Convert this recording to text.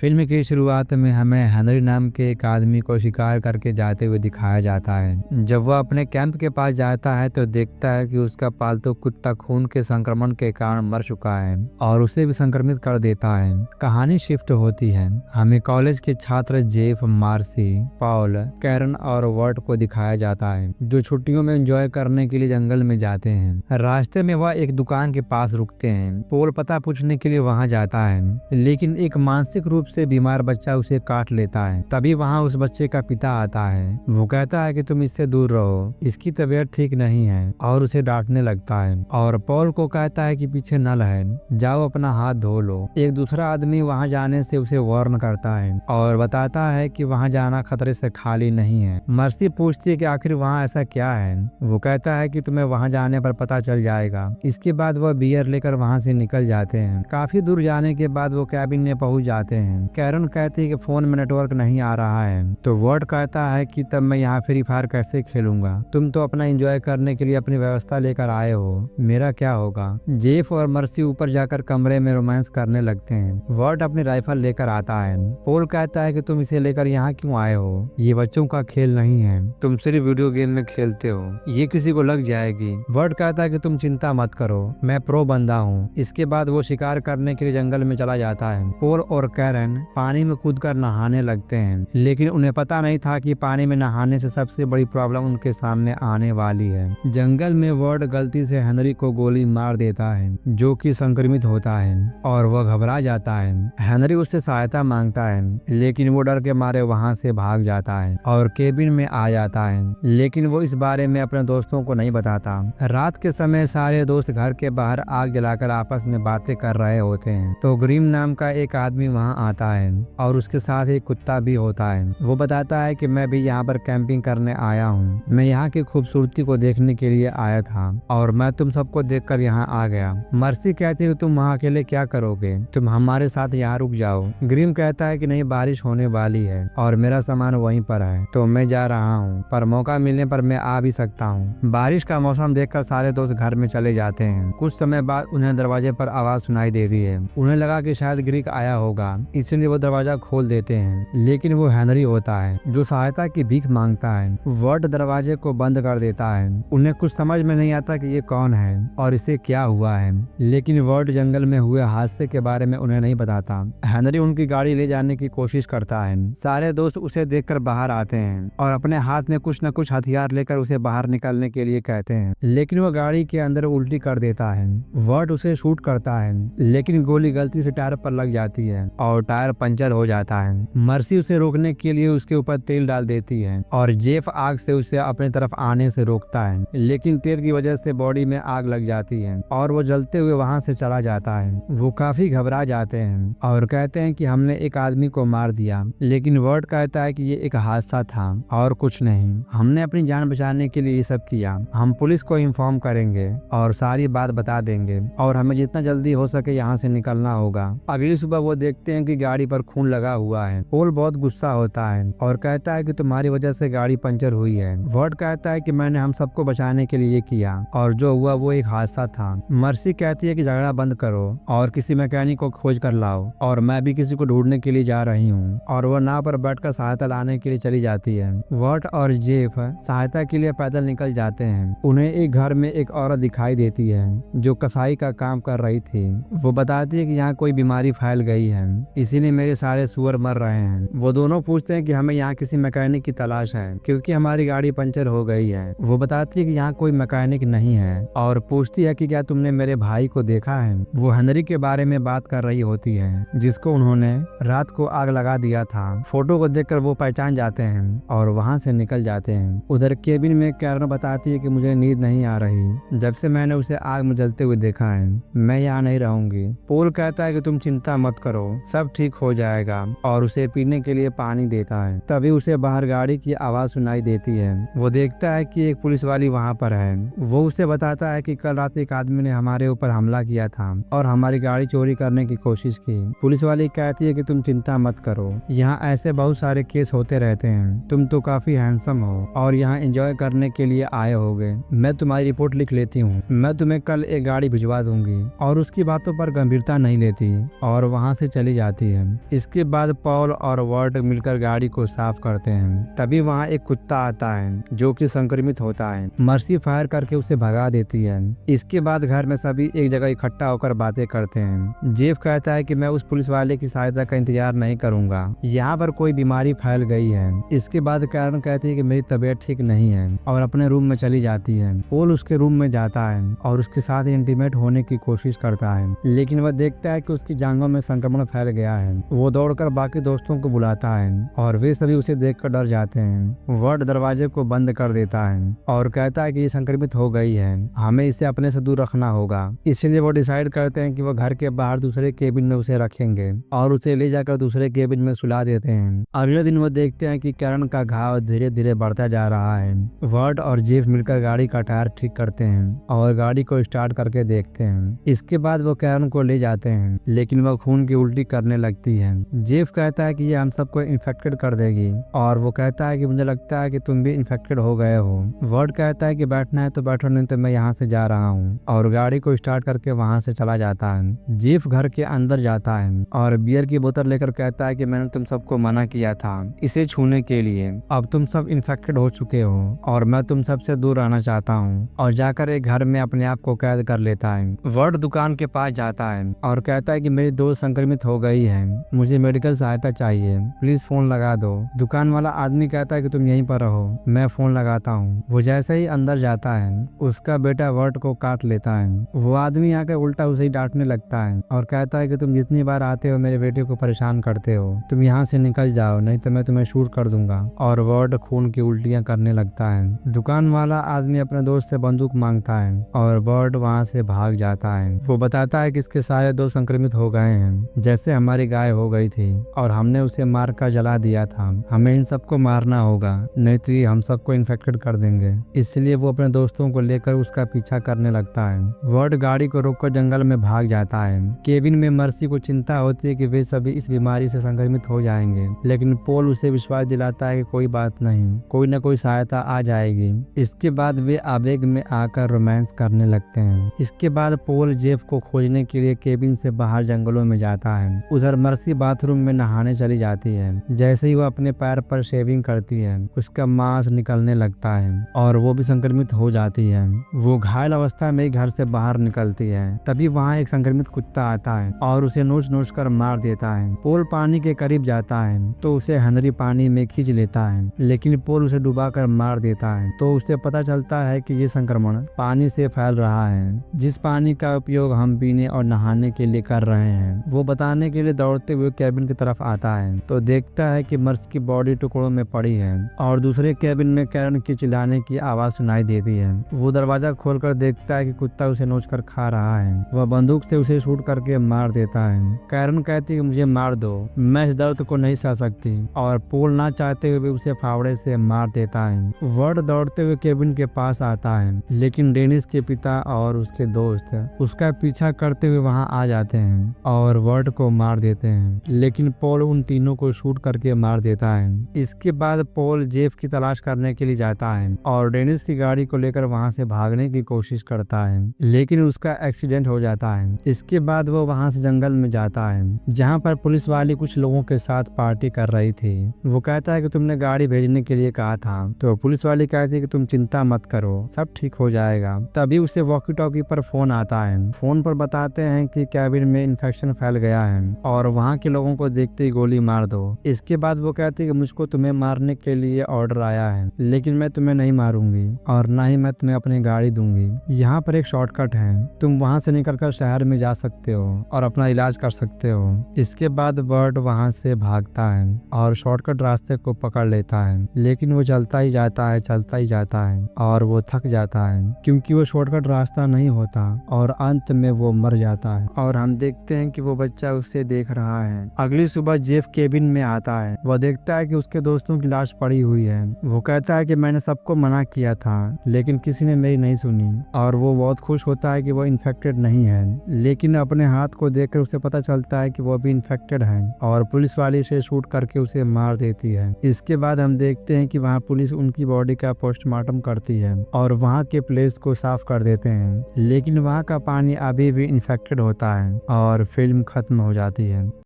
Film की शुरुआत में हमें हेनरी नाम के एक आदमी को शिकार करके जाते हुए दिखाया जाता है। जब वह अपने कैंप के पास जाता है तो देखता है कि उसका पालतू कुत्ता खून के संक्रमण के कारण मर चुका है और उसे भी संक्रमित कर देता है। कहानी शिफ्ट होती है। हमें कॉलेज के छात्र जेफ, मार्सी, पॉल, कैरन और वर्ट को दिखाया जाता है जो छुट्टियों में एंजॉय करने के लिए जंगल में जाते हैं। रास्ते में वह एक दुकान के पास रुकते हैं। पॉल पता पूछने के लिए वहां जाता है, लेकिन एक मानसिक रूप से बीमार बच्चा उसे काट लेता है। तभी वहां उस बच्चे का पिता आता है। वो कहता है कि तुम इससे दूर रहो, इसकी तबीयत ठीक नहीं है, और उसे डांटने लगता है और पॉल को कहता है कि पीछे नल है, जाओ अपना हाथ धो लो। एक दूसरा आदमी वहां जाने से उसे वार्न करता है और बताता है कि वहां जाना खतरे से खाली नहीं है। मर्सी पूछती है कि आखिर वहां ऐसा क्या है। वो कहता है कि तुम्हें वहां जाने पर पता चल जाएगा। इसके बाद वह बियर लेकर वहां से निकल जाते हैं। काफी दूर जाने के बाद वो कैबिन में पहुंच जाते हैं। कैरन कहती है कि फोन में नेटवर्क नहीं आ रहा है तो वर्ड कहता है कि तब मैं यहाँ फ्री फायर कैसे खेलूंगा, तुम तो अपना एंजॉय करने के लिए अपनी व्यवस्था लेकर आए हो, मेरा क्या होगा। जेफ और मर्सी ऊपर जाकर कमरे में रोमांस करने लगते हैं। वर्ड अपनी राइफल लेकर आता है। पॉल कहता है कि तुम इसे लेकर यहाँ क्यों आए हो, ये बच्चों का खेल नहीं है, तुम सिर्फ वीडियो गेम में खेलते हो, ये किसी को लग जाएगी। वर्ड कहता है कि तुम चिंता मत करो, मैं प्रो बंदा हूँ। इसके बाद वो शिकार करने के लिए जंगल में चला जाता है। पॉल और कैरन पानी में कूदकर नहाने लगते हैं, लेकिन उन्हें पता नहीं था कि पानी में नहाने से सबसे बड़ी प्रॉब्लम उनके सामने आने वाली है। जंगल में वर्ड गलती से हेनरी को गोली मार देता है जो कि संक्रमित होता है और वह घबरा जाता है। हेनरी उससे सहायता मांगता है, लेकिन वो डर के मारे वहां से भाग जाता है और केबिन में आ जाता है, लेकिन वो इस बारे में अपने दोस्तों को नहीं बताता। रात के समय सारे दोस्त घर के बाहर आग जलाकर आपस में बातें कर रहे होते हैं तो ग्रीम नाम का एक आदमी वहां आता है और उसके साथ एक कुत्ता भी होता है। वो बताता है कि मैं भी यहाँ पर कैंपिंग करने आया हूँ, मैं यहाँ की खूबसूरती को देखने के लिए आया था और मैं तुम सबको देखकर यहाँ आ गया। मर्सी कहती है तुम वहाँ अकेले क्या करोगे, तुम हमारे साथ यहाँ रुक जाओ। ग्रीम कहता है कि नहीं, बारिश होने वाली है और मेरा सामान वहीं पर है तो मैं जा रहा हूँ, पर मौका मिलने पर मैं आ भी सकता हूँ। बारिश का मौसम देखकर सारे दोस्त घर में चले जाते हैं। कुछ समय बाद उन्हें दरवाजे पर आवाज सुनाई देती है। उन्हें लगा कि शायद ग्रीक आया होगा, इसलिए वो दरवाजा खोल देते हैं, लेकिन वो हेनरी होता है जो सहायता की भीख मांगता है। वर्ड दरवाजे को बंद कर देता है। उन्हें कुछ समझ में नहीं आता कि ये कौन है और इसे क्या हुआ है, लेकिन वर्ड जंगल में हुए हादसे के बारे में उन्हें नहीं बताता। हेनरी उनकी गाड़ी ले जाने की कोशिश करता है। सारे दोस्त उसे देखकर बाहर आते हैं और अपने हाथ में कुछ न कुछ हथियार लेकर उसे बाहर निकलने के लिए कहते हैं, लेकिन वो गाड़ी के अंदर उल्टी कर देता है। वर्ड उसे शूट करता है, लेकिन गोली गलती से टायर पर लग जाती है और टायर पंचर हो जाता है। मर्सी उसे रोकने के लिए उसके ऊपर तेल डाल देती है और जेफ आग से उसे अपने तरफ आने से रोकता है, लेकिन तेल की वजह से बॉडी में आग लग जाती है और वो जलते हुए वहां से चला जाता है। वो काफी घबरा जाते हैं और कहते हैं कि हमने एक आदमी को मार दिया, लेकिन वर्ड कहता है कि ये एक हादसा था और कुछ नहीं, हमने अपनी जान बचाने के लिए ये सब किया। हम पुलिस को इन्फॉर्म करेंगे और सारी बात बता देंगे और हमें जितना जल्दी हो सके यहाँ से निकलना होगा। अगली सुबह वो देखते हैं कि गाड़ी पर खून लगा हुआ है। पॉल बहुत गुस्सा होता है और कहता है कि तुम्हारी वजह से गाड़ी पंचर हुई है। वर्ड कहता है कि मैंने हम सबको बचाने के लिए किया और जो हुआ वो एक हादसा था। मर्सी कहती है कि झगड़ा बंद करो और किसी मैकेनिक को खोज कर लाओ और मैं भी किसी को ढूंढने के लिए जा रही हूँ, और वो नाव पर बैठकर सहायता लाने के लिए चली जाती है। वर्ड और जेफ सहायता के लिए पैदल निकल जाते हैं। उन्हें एक घर में एक औरत दिखाई देती है जो कसाई का काम कर रही थी। वो बताती है कि यहाँ कोई बीमारी फैल गई है, इसीलिए मेरे सारे सुअर मर रहे हैं। वो दोनों पूछते हैं कि हमें यहाँ किसी मैकेनिक की तलाश है क्योंकि हमारी गाड़ी पंचर हो गई है। वो बताती है कि यहाँ कोई मैकेनिक नहीं है और पूछती है कि क्या तुमने मेरे भाई को देखा है। वो हेनरी के बारे में बात कर रही होती है जिसको उन्होंने रात को आग लगा दिया था। फोटो को देखकर वो पहचान जाते हैं और वहाँ से निकल जाते हैं। उधर केबिन में कैरन बताती है कि मुझे नींद नहीं आ रही, जब से मैंने उसे आग में जलते हुए देखा है, मैं यहाँ नहीं रहूंगी। पॉल कहता है कि तुम चिंता मत करो, सब ठीक हो जाएगा, और उसे पीने के लिए पानी देता है। तभी उसे बाहर गाड़ी की आवाज सुनाई देती है। वो देखता है कि एक पुलिस वाली वहाँ पर है। वो उसे बताता है कि कल रात एक आदमी ने हमारे ऊपर हमला किया था और हमारी गाड़ी चोरी करने की कोशिश की। पुलिस वाली कहती है कि तुम चिंता मत करो, यहाँ ऐसे बहुत सारे केस होते रहते हैं, तुम तो काफी हैंडसम हो और यहाँ एंजॉय करने के लिए आए होगे। मैं तुम्हारी रिपोर्ट लिख लेती हूँ, मैं तुम्हें कल एक गाड़ी भिजवा दूंगी। और उसकी बातों पर गंभीरता नहीं लेती और वहाँ से चली जाती है। है। इसके बाद पॉल और वर्ट मिलकर गाड़ी को साफ करते हैं। तभी वहाँ एक कुत्ता आता है जो कि संक्रमित होता है। मर्सी फायर करके उसे भगा देती है। इसके बाद घर में सभी एक जगह इकट्ठा होकर बातें करते हैं। जेफ कहता है कि मैं उस पुलिस वाले की सहायता का इंतजार नहीं करूंगा, यहाँ पर कोई बीमारी फैल गई है। इसके बाद कैरन कहती है कि मेरी तबीयत ठीक नहीं है और अपने रूम में चली जाती है। पॉल उसके रूम में जाता है और उसके साथ इंटीमेट होने की कोशिश करता है, लेकिन वह देखता है कि उसकी जांघों में संक्रमण फैल गया है। वो दौड़कर बाकी दोस्तों को बुलाता है और वे सभी उसे देखकर डर जाते हैं। वर्ट दरवाजे को बंद कर देता है और कहता है कि ये संक्रमित हो गई है, हमें इसे अपने से दूर रखना होगा। इसलिए वो डिसाइड करते हैं कि वो घर के बाहर दूसरे केबिन में उसे रखेंगे और उसे ले जाकर दूसरे केबिन में सुला देते हैं। अगले दिन वो देखते हैं कि कैरन का घाव धीरे धीरे बढ़ता जा रहा है। वर्ट और जेफ मिलकर गाड़ी का टायर ठीक करते हैं और गाड़ी को स्टार्ट करके देखते हैं। इसके बाद वो कैरन को ले जाते हैं, लेकिन वह खून की उल्टी करने लगती है। जेफ कहता है कि ये हम सबको इन्फेक्टेड कर देगी और वो कहता है कि मुझे लगता है कि तुम भी इन्फेक्टेड हो गए हो। वर्ट कहता है कि बैठना है तो बैठो, नहीं तो मैं यहाँ से जा रहा हूँ, और गाड़ी को स्टार्ट करके वहाँ से चला जाता है। जेफ घर के अंदर जाता है और बियर की बोतल लेकर कहता है कि मैंने तुम सबको मना किया था इसे छूने के लिए, अब तुम सब इन्फेक्टेड हो चुके हो और मैं तुम सबसे दूर रहना चाहता हूँ, और जाकर एक घर में अपने आप को कैद कर लेता है। वर्ट दुकान के पास जाता है और कहता है कि मेरी दोस्त संक्रमित हो गई है, मुझे मेडिकल सहायता चाहिए, प्लीज फोन लगा दो। दुकान वाला आदमी कहता है कि तुम यहीं पर रहो, मैं फोन लगाता हूँ। वो जैसे ही अंदर जाता है उसका बेटा वर्ट को काट लेता है। वो आदमी आकर उल्टा उसे ही डांटने लगता है और कहता है कि तुम जितनी बार आते हो मेरे बेटे को परेशान करते हो, तुम यहाँ से निकल जाओ नहीं तो मैं तुम्हें शूट कर दूंगा, और वर्ट खून की उल्टियां करने लगता है। दुकान वाला आदमी अपने दोस्त से बंदूक मांगता है और वर्ट वहाँ से भाग जाता है। वो बताता है कि इसके सारे दोस्त संक्रमित हो गए हैं, जैसे हमारी गाय हो गई थी और हमने उसे मार कर जला दिया था, हमें इन सबको मारना होगा नहीं तो ये हम सबको इन्फेक्टेड कर देंगे। इसलिए वो अपने दोस्तों को लेकर उसका पीछा करने लगता है। वर्ट गाड़ी को रोककर जंगल में भाग जाता है। केबिन में मर्सी को चिंता होती है कि वे सभी इस बीमारी से संक्रमित हो जाएंगे, लेकिन पॉल उसे विश्वास दिलाता है कि कोई बात नहीं, कोई न कोई सहायता आ जाएगी। इसके बाद वे आवेग में आकर रोमांस करने लगते हैं। इसके बाद पॉल जेफ को खोजने के लिए केबिन से बाहर जंगलों में जाता है। उधर मर्सी बाथरूम में नहाने चली जाती है। जैसे ही वो अपने पैर पर शेविंग करती है उसका मांस निकलने लगता है और वो भी संक्रमित हो जाती है। वो घायल अवस्था में घर से बाहर निकलती है। तभी वहाँ एक संक्रमित कुत्ता आता है और उसे नोच नोच कर मार देता है। पॉल पानी के करीब जाता है तो उसे हेनरी पानी में खींच लेता है, लेकिन पॉल उसे डुबा कर मार देता है। तो उसे पता चलता है कि ये संक्रमण पानी से फैल रहा है, जिस पानी का उपयोग हम पीने और नहाने के लिए कर रहे हैं। वो बताने के लिए दौड़ते हुए कैबिन की तरफ आता है तो देखता है कि मर्स की बॉडी टुकड़ों में पड़ी है और दूसरे कैबिन में कैरन की चिल्लाने की आवाज सुनाई देती है। वो दरवाजा खोलकर देखता है कि कुत्ता उसे नोचकर खा रहा है। वह बंदूक से उसे शूट करके मार देता है। कैरन कहती है कि मुझे मार दो, मैं इस दर्द को नहीं सह सकती, और पॉल ना चाहते हुए उसे फावड़े से मार देता है। वर्ट दौड़ते हुए केबिन के पास आता है, लेकिन डेनिस के पिता और उसके दोस्त उसका पीछा करते हुए वहां आ जाते हैं और वर्ट को मार देते हैं, लेकिन पॉल उन तीनों को शूट करके मार देता है। इसके बाद पॉल जेफ की तलाश करने के लिए जाता है और डेनिस की गाड़ी को लेकर वहां से भागने की कोशिश करता है, लेकिन उसका एक्सीडेंट हो जाता है। इसके बाद वो वहां से जंगल में जाता है जहां पर पुलिस वाली कुछ लोगों के साथ पार्टी कर रही थी। वो कहता है कि तुमने गाड़ी भेजने के लिए कहा था, तो पुलिस वाली कहती है कि तुम चिंता मत करो, सब ठीक हो जाएगा। तभी उसे वॉकी टॉकी पर फोन आता है। फोन पर बताते हैं कि कैबिन में इन्फेक्शन फैल गया है और वहाँ के लोगों को देखते ही गोली मार दो। इसके बाद वो कहती है कि मुझको तुम्हें मारने के लिए ऑर्डर आया है, लेकिन मैं तुम्हें नहीं मारूंगी और ना ही मैं तुम्हें अपनी गाड़ी दूंगी। यहाँ पर एक शॉर्टकट है, तुम वहाँ से निकलकर शहर में जा सकते हो और अपना इलाज कर सकते हो। इसके बाद बर्ड वहाँ से भागता है और शॉर्टकट रास्ते को पकड़ लेता है, लेकिन वो चलता ही जाता है, चलता ही जाता है और वो थक जाता है क्योंकि वो शॉर्टकट रास्ता नहीं होता और अंत में वो मर जाता है। और हम देखते हैं कि वो बच्चा उसे देख रहा है। अगली सुबह जेफ केबिन में आता है। वह देखता है कि उसके दोस्तों की लाश पड़ी हुई है। वो कहता है कि मैंने सबको मना किया था, लेकिन किसी ने मेरी नहीं सुनी, और वो बहुत खुश होता है कि वो इन्फेक्टेड नहीं है। लेकिन अपने हाथ को देखकर उसे पता चलता है कि वो भी इन्फेक्टेड है और पुलिस वाली से शूट करके उसे मार देती है। इसके बाद हम देखते हैं कि वहाँ पुलिस उनकी बॉडी का पोस्टमार्टम करती है और वहाँ के प्लेस को साफ कर देते हैं, लेकिन वहाँ का पानी अभी भी इन्फेक्टेड होता है और फिल्म खत्म हो जाती है।